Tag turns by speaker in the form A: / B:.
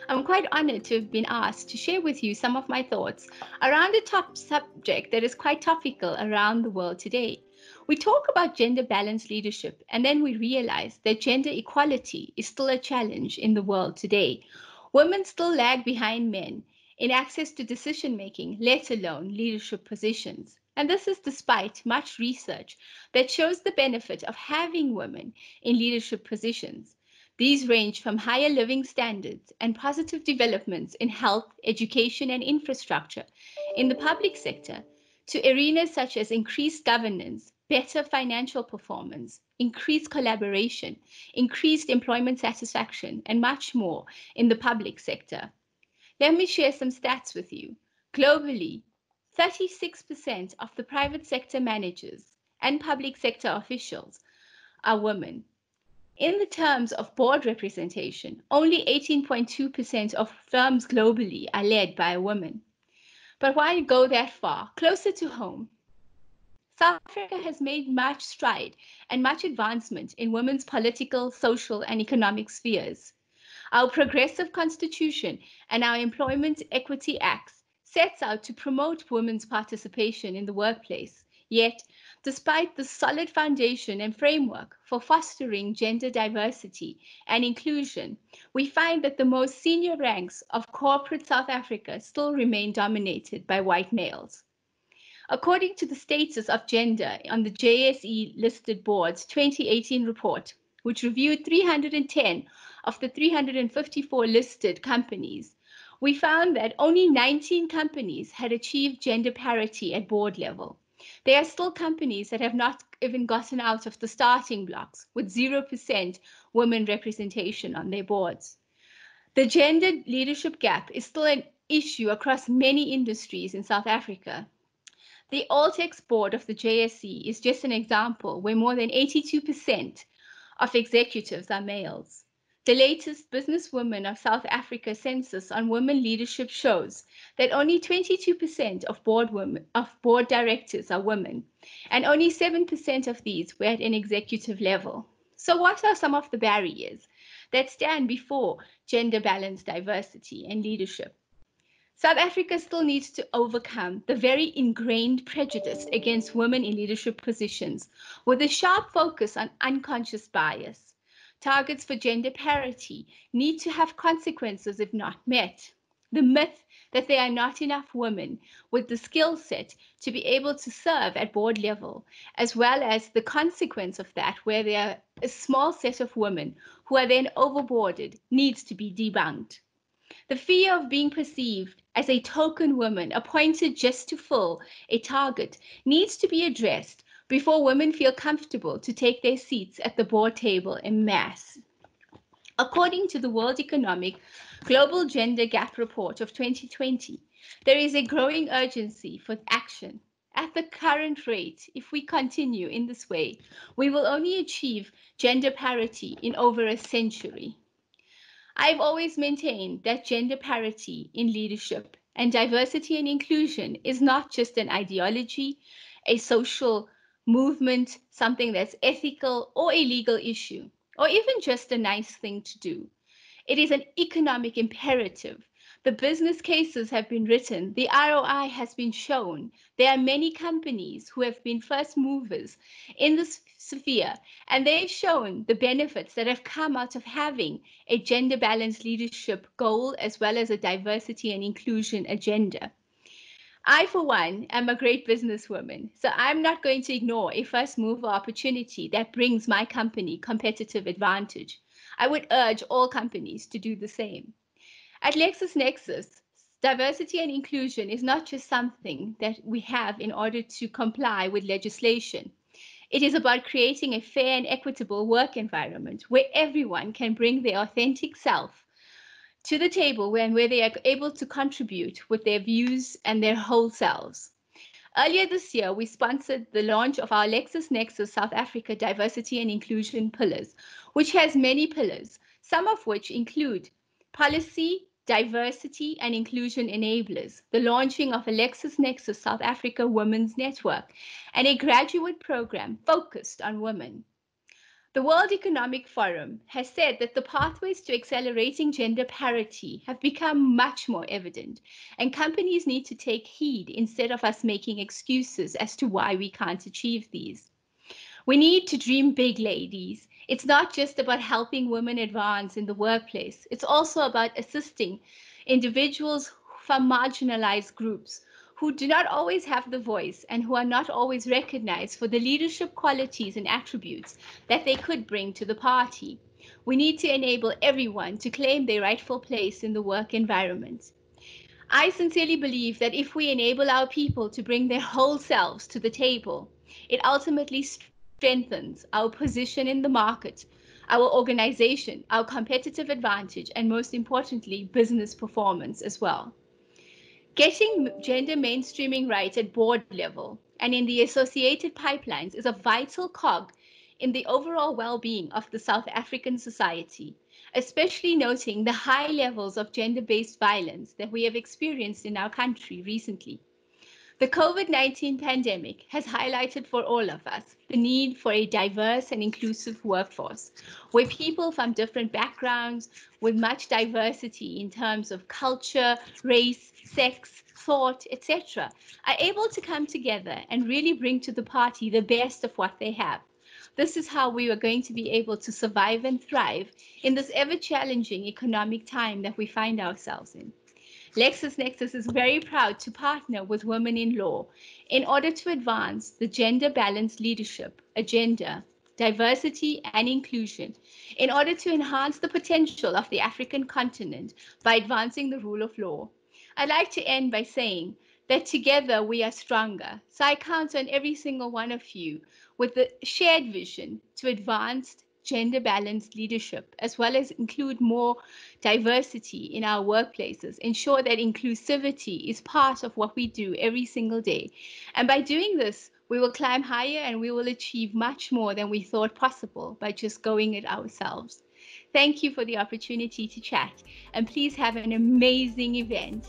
A: I'm quite honored to have been asked to share with you some of my thoughts around a top subject that is quite topical around the world today. We talk about gender balanced leadership, and then we realize that gender equality is still a challenge in the world today. Women still lag behind men in access to decision making, let alone leadership positions. And this is despite much research that shows the benefit of having women in leadership positions. These range from higher living standards and positive developments in health, education, and infrastructure in the public sector to arenas such as increased governance, better financial performance, increased collaboration, increased employment satisfaction, and much more in the public sector. Let me share some stats with you. Globally, 36% of the private sector managers and public sector officials are women. In the terms of board representation, only 18.2% of firms globally are led by a woman. But why go that far? Closer to home, South Africa has made much stride and much advancement in women's political, social, and economic spheres. Our progressive constitution and our Employment Equity Acts sets out to promote women's participation in the workplace. Yet, despite the solid foundation and framework for fostering gender diversity and inclusion, we find that the most senior ranks of corporate South Africa still remain dominated by white males. According to the status of gender on the JSE listed board's 2018 report, which reviewed 310 of the 354 listed companies, we found that only 19 companies had achieved gender parity at board level. There are still companies that have not even gotten out of the starting blocks with 0% women representation on their boards. The gender leadership gap is still an issue across many industries in South Africa. The Alltex board of the JSE is just an example where more than 82% of executives are males. The latest Businesswomen of South Africa census on women leadership shows that only 22% of board directors are women, and only 7% of these were at an executive level. So what are some of the barriers that stand before gender balanced diversity and leadership? South Africa still needs to overcome the very ingrained prejudice against women in leadership positions with a sharp focus on unconscious bias. Targets for gender parity need to have consequences if not met. The myth that there are not enough women with the skill set to be able to serve at board level, as well as the consequence of that, where there are a small set of women who are then overboarded, needs to be debunked. The fear of being perceived as a token woman appointed just to fill a target needs to be addressed before women feel comfortable to take their seats at the board table en masse. According to the World Economic Global Gender Gap Report of 2020, there is a growing urgency for action. At the current rate, if we continue in this way, we will only achieve gender parity in over a century. I've always maintained that gender parity in leadership and diversity and inclusion is not just an ideology, a social movement, something that's ethical or a legal issue, or even just a nice thing to do. It is an economic imperative. The business cases have been written, the ROI has been shown. There are many companies who have been first movers in this sphere, and they've shown the benefits that have come out of having a gender balanced leadership goal as well as a diversity and inclusion agenda. I, for one, am a great businesswoman, so I'm not going to ignore a first mover opportunity that brings my company competitive advantage. I would urge all companies to do the same. At LexisNexis, diversity and inclusion is not just something that we have in order to comply with legislation. It is about creating a fair and equitable work environment where everyone can bring their authentic self to the table where they are able to contribute with their views and their whole selves. Earlier this year, we sponsored the launch of our LexisNexis South Africa Diversity and Inclusion Pillars, which has many pillars, some of which include policy, diversity and inclusion enablers, the launching of a LexisNexis South Africa Women's Network, and a graduate program focused on women. The World Economic Forum has said that the pathways to accelerating gender parity have become much more evident, and companies need to take heed instead of us making excuses as to why we can't achieve these. We need to dream big, ladies. It's not just about helping women advance in the workplace, it's also about assisting individuals from marginalized groups who do not always have the voice and who are not always recognized for the leadership qualities and attributes that they could bring to the party. We need to enable everyone to claim their rightful place in the work environment. I sincerely believe that if we enable our people to bring their whole selves to the table, it ultimately strengthens our position in the market, our organization, our competitive advantage, and most importantly, business performance as well. Getting gender mainstreaming right at board level and in the associated pipelines is a vital cog in the overall well-being of the South African society, especially noting the high levels of gender-based violence that we have experienced in our country recently. The COVID-19 pandemic has highlighted for all of us the need for a diverse and inclusive workforce, where people from different backgrounds, with much diversity in terms of culture, race, sex, thought, etc., are able to come together and really bring to the party the best of what they have. This is how we are going to be able to survive and thrive in this ever-challenging economic time that we find ourselves in. LexisNexis is very proud to partner with Women in Law in order to advance the gender balanced leadership agenda, diversity and inclusion, in order to enhance the potential of the African continent by advancing the rule of law. I'd like to end by saying that together we are stronger. So I count on every single one of you with the shared vision to advance gender balanced leadership, as well as include more diversity in our workplaces, ensure that inclusivity is part of what we do every single day. And by doing this, we will climb higher and we will achieve much more than we thought possible by just going it ourselves. Thank you for the opportunity to chat, and please have an amazing event.